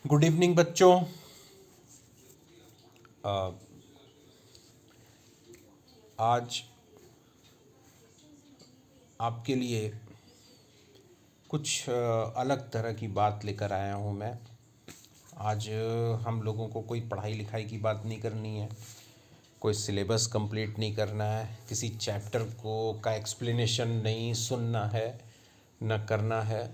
Good evening बच्चों। अ, आज आपके लिए कुछ अलग तरह की बात लेकर आया हूँ मैं। आज हम लोगों को कोई पढ़ाई लिखाई की बात नहीं करनी है, कोई सिलेबस कंप्लीट नहीं करना है, किसी चैप्टर को का एक्सप्लेनेशन नहीं सुनना है न करना है।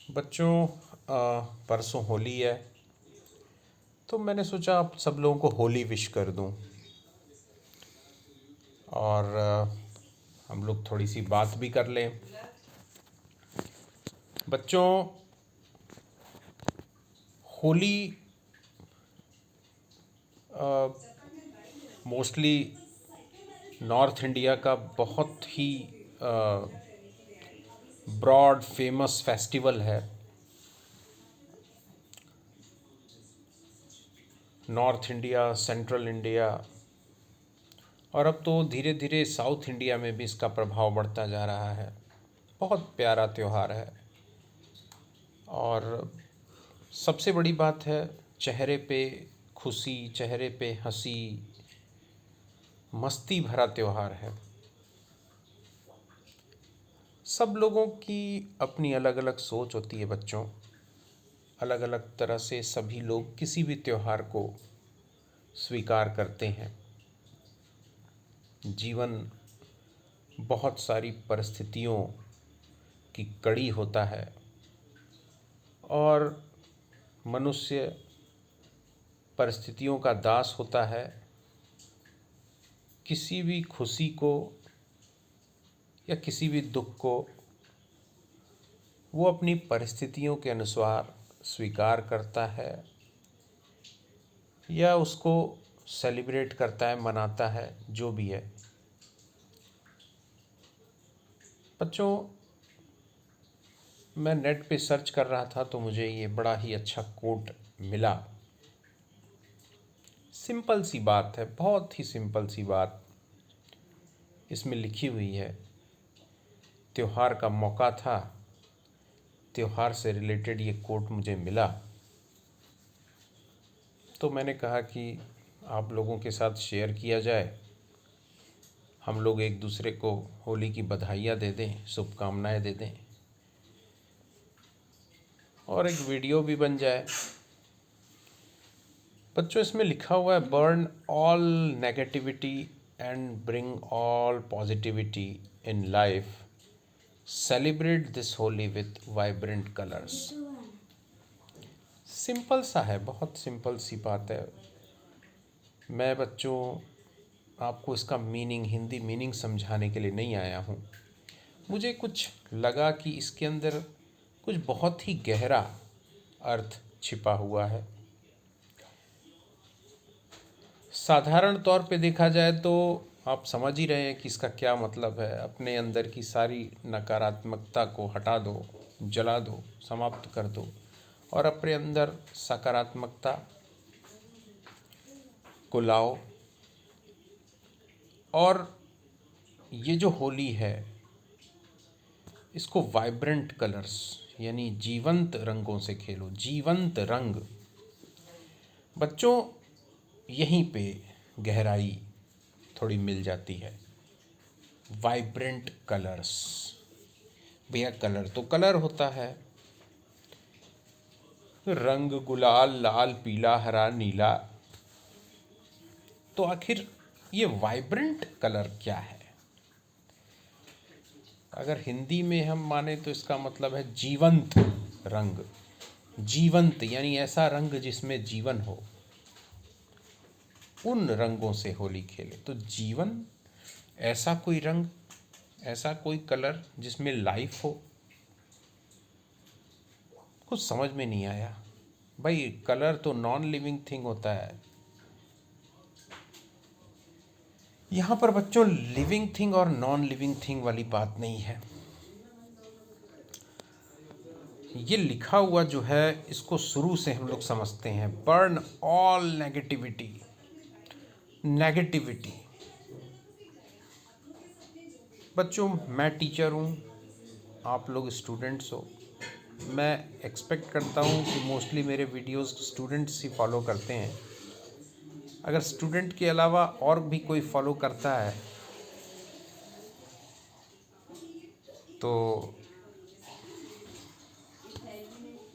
बच्चों, परसों होली है, तो मैंने सोचा आप सब लोगों को होली विश कर दूं और हम लोग थोड़ी सी बात भी कर लें। बच्चों, होली मोस्टली नॉर्थ इंडिया का बहुत ही ब्रॉड फेमस फेस्टिवल है। नॉर्थ इंडिया, सेंट्रल इंडिया और अब तो धीरे धीरे साउथ इंडिया में भी इसका प्रभाव बढ़ता जा रहा है। बहुत प्यारा त्यौहार है और सबसे बड़ी बात है, चेहरे पे खुशी, चेहरे पे हंसी, मस्ती भरा त्यौहार है। सब लोगों की अपनी अलग अलग सोच होती है बच्चों। अलग अलग तरह से सभी लोग किसी भी त्यौहार को स्वीकार करते हैं। जीवन बहुत सारी परिस्थितियों की कड़ी होता है और मनुष्य परिस्थितियों का दास होता है। किसी भी खुशी को या किसी भी दुख को वो अपनी परिस्थितियों के अनुसार स्वीकार करता है या उसको सेलिब्रेट करता है, मनाता है, जो भी है। बच्चों, मैं नेट पे सर्च कर रहा था तो मुझे ये बड़ा ही अच्छा कोट मिला। सिंपल सी बात है, बहुत ही सिंपल सी बात इसमें लिखी हुई है। त्योहार का मौका था, त्योहार से रिलेटेड ये कोट मुझे मिला, तो मैंने कहा कि आप लोगों के साथ शेयर किया जाए। हम लोग एक दूसरे को होली की बधाइयाँ दे दें, शुभकामनाएं दे दें और एक वीडियो भी बन जाए। बच्चों, इसमें लिखा हुआ है, burn all negativity and bring all positivity in life, celebrate this Holi with vibrant colours. Simple सा है, बहुत सिंपल सी बात है। मैं बच्चों आपको इसका मीनिंग, हिंदी मीनिंग समझाने के लिए नहीं आया हूँ। मुझे कुछ लगा कि इसके अंदर कुछ बहुत ही गहरा अर्थ छिपा हुआ है। साधारण तौर पे देखा जाए तो आप समझ ही रहे हैं कि इसका क्या मतलब है। अपने अंदर की सारी नकारात्मकता को हटा दो, जला दो, समाप्त कर दो और अपने अंदर सकारात्मकता को लाओ। और ये जो होली है, इसको वाइब्रेंट कलर्स यानी जीवंत रंगों से खेलो। जीवंत रंग। बच्चों, यहीं पे गहराई थोड़ी मिल जाती है। वाइब्रेंट कलर्स, भैया कलर तो कलर होता है, रंग गुलाल, लाल, पीला, हरा, नीला, तो आखिर ये वाइब्रेंट कलर क्या है? अगर हिंदी में हम माने तो इसका मतलब है जीवंत रंग। जीवंत यानी ऐसा रंग जिसमें जीवन हो, उन रंगों से होली खेले। तो जीवन, ऐसा कोई रंग, ऐसा कोई कलर जिसमें लाइफ हो। कुछ समझ में नहीं आया भाई। कलर तो नॉन लिविंग थिंग होता है। यहाँ पर बच्चों लिविंग थिंग और नॉन लिविंग थिंग वाली बात नहीं है। ये लिखा हुआ जो है, इसको शुरू से हम लोग समझते हैं। Burn all negativity. नेगेटिविटी। बच्चों, मैं टीचर हूँ, आप लोग स्टूडेंट्स हो। मैं एक्सपेक्ट करता हूँ कि मोस्टली मेरे वीडियोस स्टूडेंट्स ही फॉलो करते हैं। अगर स्टूडेंट के अलावा और भी कोई फॉलो करता है तो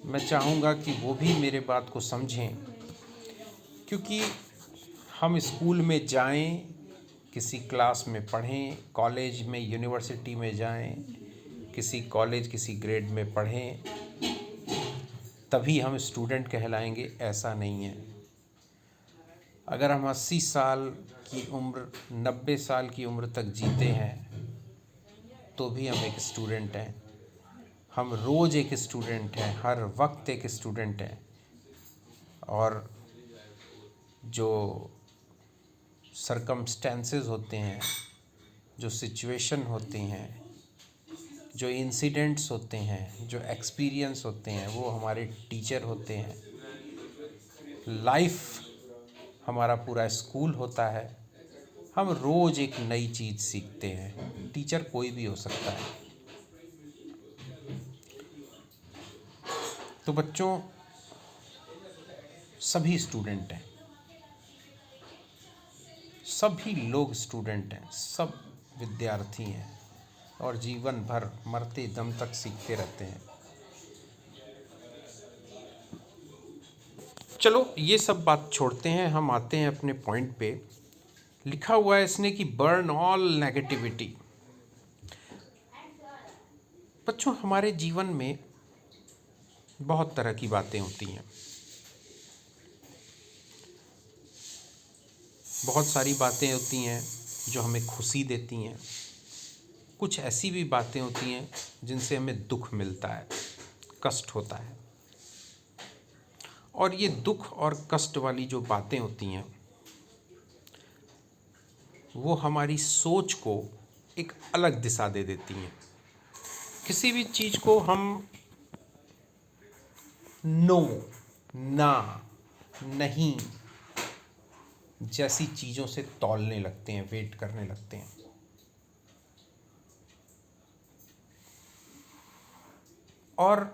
मैं चाहूँगा कि वो भी मेरे बात को समझें, क्योंकि हम स्कूल में जाएं, किसी क्लास में पढ़ें, कॉलेज में यूनिवर्सिटी में जाएं, किसी कॉलेज किसी ग्रेड में पढ़ें, तभी हम स्टूडेंट कहलाएंगे, ऐसा नहीं है। अगर हम 80 साल की उम्र 90 साल की उम्र तक जीते हैं तो भी हम एक स्टूडेंट हैं। हम रोज़ एक स्टूडेंट हैं, हर वक्त एक स्टूडेंट हैं। और जो सरकमस्टेंसेस होते हैं, जो सिचुएशन होती हैं, जो इंसिडेंट्स होते हैं, जो एक्सपीरियंस होते हैं, वो हमारे टीचर होते हैं। लाइफ हमारा पूरा स्कूल होता है। हम रोज़ एक नई चीज़ सीखते हैं। टीचर कोई भी हो सकता है। तो बच्चों, सभी स्टूडेंट हैं, सभी लोग स्टूडेंट हैं, सब विद्यार्थी हैं और जीवन भर मरते दम तक सीखते रहते हैं। चलो ये सब बात छोड़ते हैं, हम आते हैं अपने पॉइंट पे। लिखा हुआ है इसने कि बर्न ऑल नेगेटिविटी। बच्चों, हमारे जीवन में बहुत तरह की बातें होती हैं। बहुत सारी बातें होती हैं जो हमें खुशी देती हैं। कुछ ऐसी भी बातें होती हैं जिनसे हमें दुख मिलता है, कष्ट होता है। और ये दुख और कष्ट वाली जो बातें होती हैं वो हमारी सोच को एक अलग दिशा दे देती हैं। किसी भी चीज़ को हम नो, ना, नहीं जैसी चीज़ों से तौलने लगते हैं, वेट करने लगते हैं। और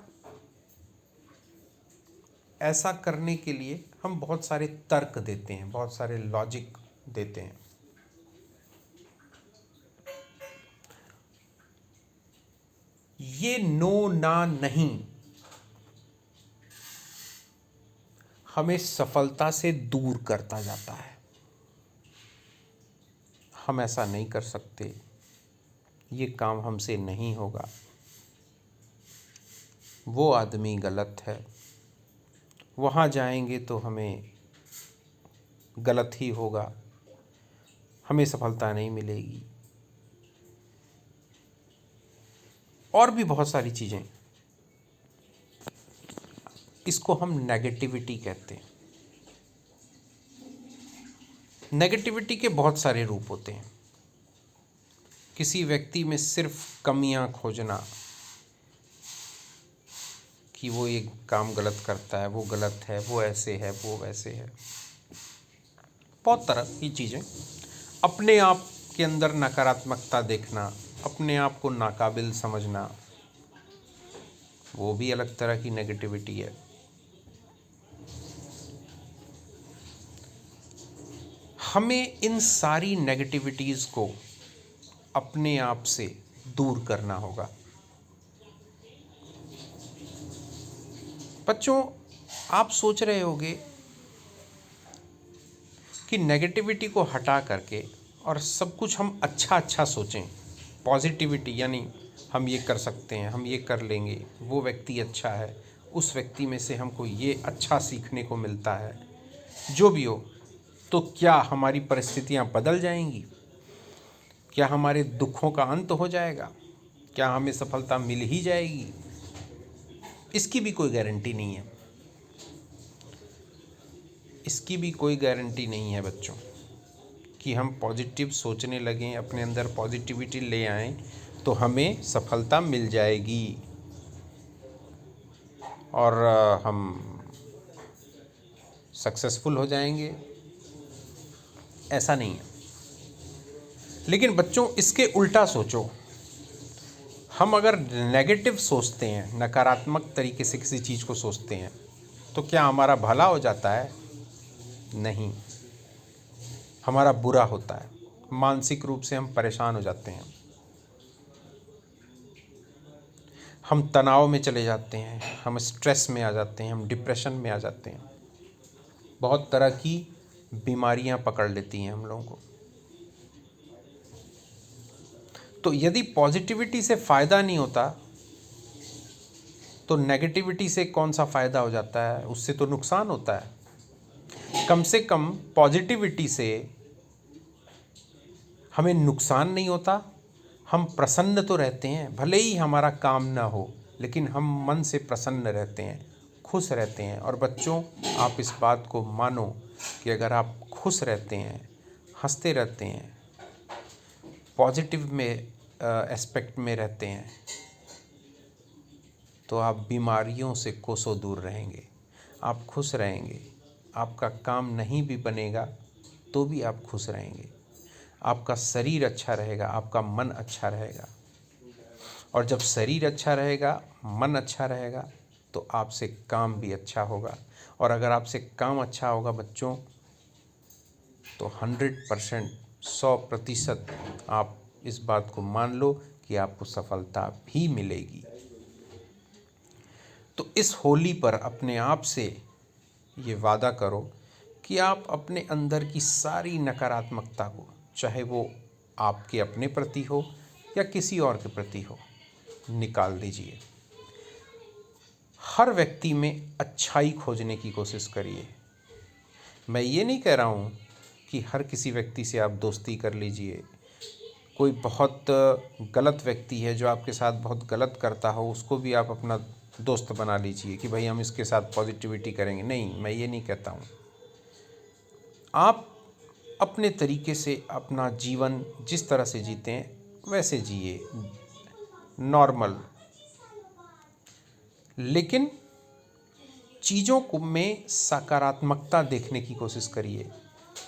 ऐसा करने के लिए हम बहुत सारे तर्क देते हैं, बहुत सारे लॉजिक देते हैं। ये नो, ना, नहीं हमें सफलता से दूर करता जाता है। हम ऐसा नहीं कर सकते, ये काम हमसे नहीं होगा, वो आदमी गलत है, वहाँ जाएंगे तो हमें गलत ही होगा, हमें सफलता नहीं मिलेगी। और भी बहुत सारी चीज़ें, इसको हम नेगेटिविटी कहते हैं। नेगेटिविटी के बहुत सारे रूप होते हैं। किसी व्यक्ति में सिर्फ कमियां खोजना कि वो एक काम गलत करता है, वो गलत है, वो ऐसे है, वो वैसे है, बहुत तरह की चीज़ें। अपने आप के अंदर नकारात्मकता देखना, अपने आप को नाकाबिल समझना, वो भी अलग तरह की नेगेटिविटी है। हमें इन सारी नेगेटिविटीज़ को अपने आप से दूर करना होगा। बच्चों, आप सोच रहे होंगे कि नेगेटिविटी को हटा करके और सब कुछ हम अच्छा अच्छा सोचें। पॉजिटिविटी यानी हम ये कर सकते हैं, हम ये कर लेंगे, वो व्यक्ति अच्छा है, उस व्यक्ति में से हमको ये अच्छा सीखने को मिलता है। जो भी हो, तो क्या हमारी परिस्थितियाँ बदल जाएंगी? क्या हमारे दुखों का अंत हो जाएगा? क्या हमें सफलता मिल ही जाएगी? इसकी भी कोई गारंटी नहीं है। इसकी भी कोई गारंटी नहीं है बच्चों कि हम पॉजिटिव सोचने लगें, अपने अंदर पॉजिटिविटी ले आएं तो हमें सफलता मिल जाएगी और हम सक्सेसफुल हो जाएंगे। ऐसा नहीं है। लेकिन बच्चों, इसके उल्टा सोचो। हम अगर नेगेटिव सोचते हैं, नकारात्मक तरीके से किसी चीज़ को सोचते हैं, तो क्या हमारा भला हो जाता है? नहीं, हमारा बुरा होता है। मानसिक रूप से हम परेशान हो जाते हैं, हम तनाव में चले जाते हैं, हम स्ट्रेस में आ जाते हैं, हम डिप्रेशन में आ जाते हैं। बहुत तरह की बीमारियां पकड़ लेती हैं हम लोगों को। तो यदि पॉजिटिविटी से फ़ायदा नहीं होता तो नेगेटिविटी से कौन सा फ़ायदा हो जाता है? उससे तो नुकसान होता है। कम से कम पॉजिटिविटी से हमें नुकसान नहीं होता, हम प्रसन्न तो रहते हैं। भले ही हमारा काम ना हो, लेकिन हम मन से प्रसन्न रहते हैं, खुश रहते हैं। और बच्चों, आप इस बात को मानो कि अगर आप खुश रहते हैं, हंसते रहते हैं, पॉजिटिव में एस्पेक्ट में रहते हैं, तो आप बीमारियों से कोसों दूर रहेंगे। आप खुश रहेंगे, आपका काम नहीं भी बनेगा तो भी आप खुश रहेंगे। आपका शरीर अच्छा रहेगा, आपका मन अच्छा रहेगा। और जब शरीर अच्छा रहेगा, मन अच्छा रहेगा, तो आपसे काम भी अच्छा होगा। और अगर आपसे काम अच्छा होगा बच्चों, तो 100%, 100% आप इस बात को मान लो कि आपको सफलता भी मिलेगी। तो इस होली पर अपने आप से ये वादा करो कि आप अपने अंदर की सारी नकारात्मकता को, चाहे वो आपके अपने प्रति हो या किसी और के प्रति हो, निकाल दीजिए। हर व्यक्ति में अच्छाई खोजने की कोशिश करिए। मैं ये नहीं कह रहा हूँ कि हर किसी व्यक्ति से आप दोस्ती कर लीजिए। कोई बहुत गलत व्यक्ति है जो आपके साथ बहुत गलत करता हो, उसको भी आप अपना दोस्त बना लीजिए कि भाई हम इसके साथ पॉजिटिविटी करेंगे। नहीं, मैं ये नहीं कहता हूँ। आप अपने तरीके से अपना जीवन जिस तरह से जीते हैं वैसे जिए, नॉर्मल। लेकिन चीज़ों को में सकारात्मकता देखने की कोशिश करिए,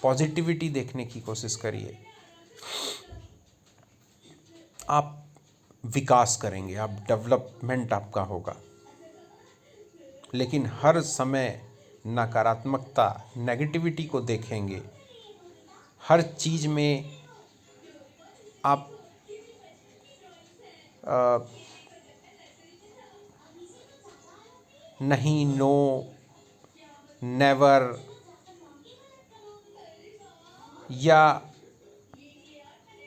पॉजिटिविटी देखने की कोशिश करिए। आप विकास करेंगे, आप डेवलपमेंट आपका होगा। लेकिन हर समय नकारात्मकता, नेगेटिविटी को देखेंगे, हर चीज़ में आप नहीं, नो, नेवर या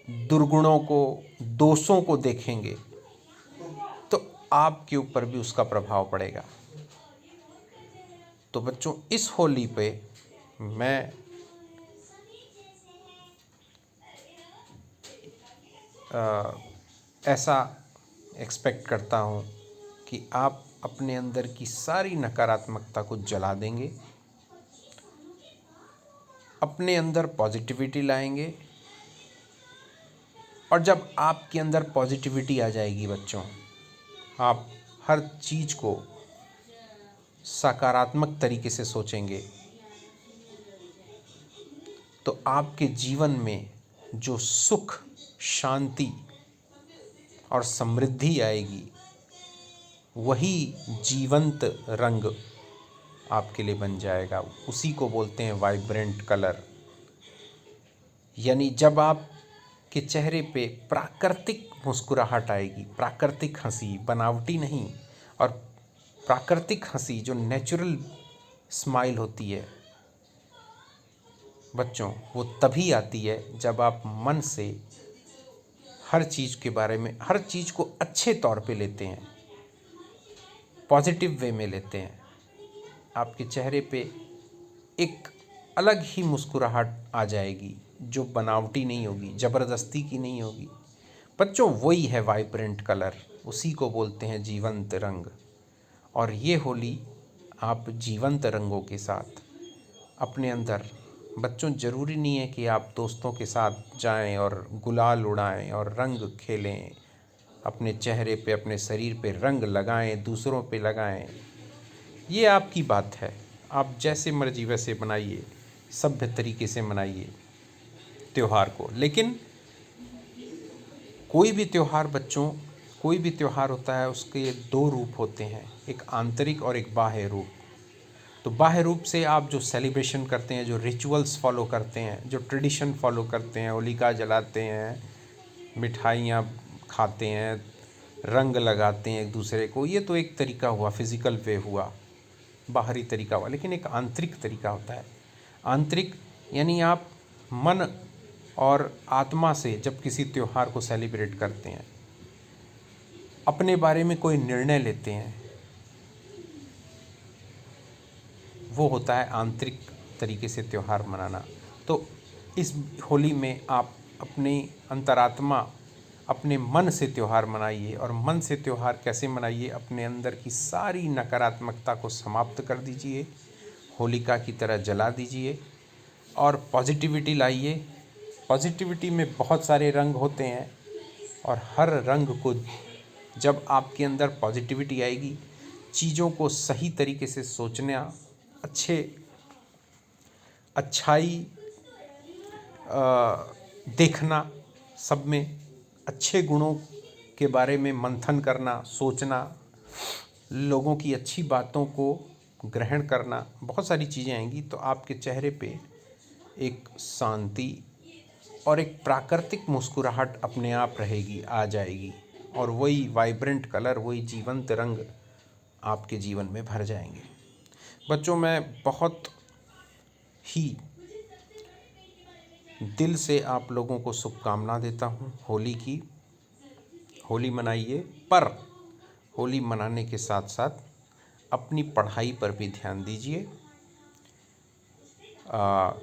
दुर्गुणों को, दोषों को देखेंगे, तो आपके ऊपर भी उसका प्रभाव पड़ेगा। तो बच्चों, इस होली पे मैं ऐसा एक्सपेक्ट करता हूँ कि आप अपने अंदर की सारी नकारात्मकता को जला देंगे, अपने अंदर पॉजिटिविटी लाएंगे। और जब आपके अंदर पॉजिटिविटी आ जाएगी बच्चों, आप हर चीज़ को सकारात्मक तरीके से सोचेंगे, तो आपके जीवन में जो सुख, शांति और समृद्धि आएगी, वही जीवंत रंग आपके लिए बन जाएगा। उसी को बोलते हैं वाइब्रेंट कलर। यानी जब आपके चेहरे पे प्राकृतिक मुस्कुराहट आएगी, प्राकृतिक हंसी, बनावटी नहीं, और प्राकृतिक हंसी जो नेचुरल स्माइल होती है बच्चों, वो तभी आती है जब आप मन से हर चीज़ के बारे में, हर चीज़ को अच्छे तौर पे लेते हैं, पॉजिटिव वे में लेते हैं। आपके चेहरे पे एक अलग ही मुस्कुराहट आ जाएगी जो बनावटी नहीं होगी, ज़बरदस्ती की नहीं होगी। बच्चों, वही है वाइब्रेंट कलर, उसी को बोलते हैं जीवंत रंग। और ये होली आप जीवंत रंगों के साथ अपने अंदर, बच्चों, ज़रूरी नहीं है कि आप दोस्तों के साथ जाएं और गुलाल उड़ाएं और रंग खेलें, अपने चेहरे पे, अपने शरीर पे रंग लगाएं, दूसरों पे लगाएं। ये आपकी बात है, आप जैसे मर्जी वैसे बनाइए, सभ्य तरीके से मनाइए त्यौहार को। लेकिन कोई भी त्यौहार बच्चों, कोई भी त्यौहार होता है उसके दो रूप होते हैं, एक आंतरिक और एक बाह्य रूप। तो बाह्य रूप से आप जो सेलिब्रेशन करते हैं, जो रिचुअल्स फॉलो करते हैं, जो ट्रेडिशन फॉलो करते हैं, होलिका जलाते हैं, मिठाइयाँ खाते हैं, रंग लगाते हैं एक दूसरे को, ये तो एक तरीका हुआ, फिज़िकल वे हुआ, बाहरी तरीका हुआ। लेकिन एक आंतरिक तरीका होता है। आंतरिक यानी आप मन और आत्मा से जब किसी त्यौहार को सेलिब्रेट करते हैं, अपने बारे में कोई निर्णय लेते हैं, वो होता है आंतरिक तरीके से त्यौहार मनाना। तो इस होली में आप अपनी अंतरात्मा, अपने मन से त्यौहार मनाइए। और मन से त्यौहार कैसे मनाइए? अपने अंदर की सारी नकारात्मकता को समाप्त कर दीजिए, होलिका की तरह जला दीजिए और पॉजिटिविटी लाइए। पॉजिटिविटी में बहुत सारे रंग होते हैं और हर रंग को, जब आपके अंदर पॉजिटिविटी आएगी, चीज़ों को सही तरीके से सोचना, अच्छाई देखना, सब में अच्छे गुणों के बारे में मंथन करना, सोचना, लोगों की अच्छी बातों को ग्रहण करना, बहुत सारी चीज़ें आएंगी। तो आपके चेहरे पे एक शांति और एक प्राकृतिक मुस्कुराहट अपने आप रहेगी, आ जाएगी, और वही वाइब्रेंट कलर, वही जीवंत रंग आपके जीवन में भर जाएंगे। बच्चों, मैं बहुत ही दिल से आप लोगों को शुभकामना देता हूँ होली की। होली मनाइए, पर होली मनाने के साथ साथ अपनी पढ़ाई पर भी ध्यान दीजिए।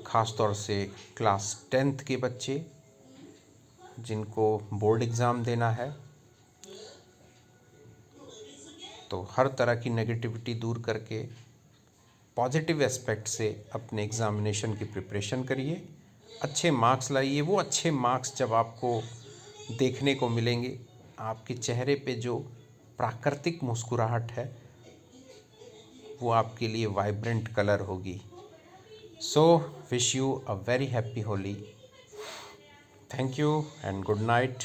ख़ास तौर से क्लास 10th के बच्चे जिनको बोर्ड एग्ज़ाम देना है, तो हर तरह की नेगेटिविटी दूर करके पॉजिटिव एस्पेक्ट से अपने एग्ज़ामिनेशन की प्रिपरेशन करिए, अच्छे मार्क्स लाइए। वो अच्छे मार्क्स जब आपको देखने को मिलेंगे, आपके चेहरे पे जो प्राकृतिक मुस्कुराहट है, वो आपके लिए वाइब्रेंट कलर होगी। So wish you a very happy Holi. Thank you and good night.